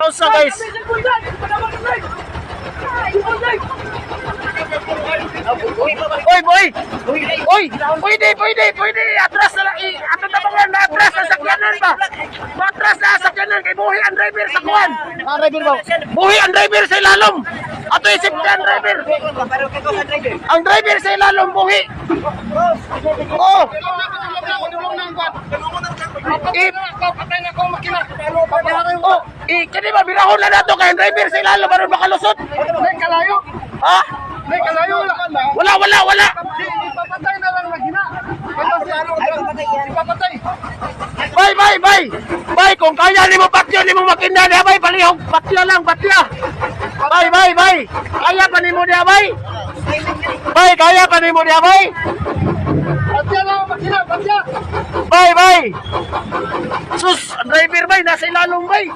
pausa guys. Oy, boy! Oy! Pwede! Atras na lang! Ato na bang na atras na sakyanan ba? Matras na sakyanan kay buhi ang driver sa kuwan! Ang driver ba? Buhi ang driver sa ilalom! Ato isip ka ang driver! Ang driver sa ilalom, buhi! Oo! Kani ba birahon na nato kay ang driver sa ilalom baron makalusot? May kalayo. Ha? May kalayo. Wala! Ipapatay na lang magina. Ipapatay. Bay! Kung kaya ni mo patyo, ni mo makinda niya, bay! Palihog! Patyo lang! Bay! Kaya pa ni mo niya, bay! Kaya pa ni mo niya, bay! Patya lang magina. Patya. Bay! Sus! Ang driver, bay! Nasa ilalong, bay!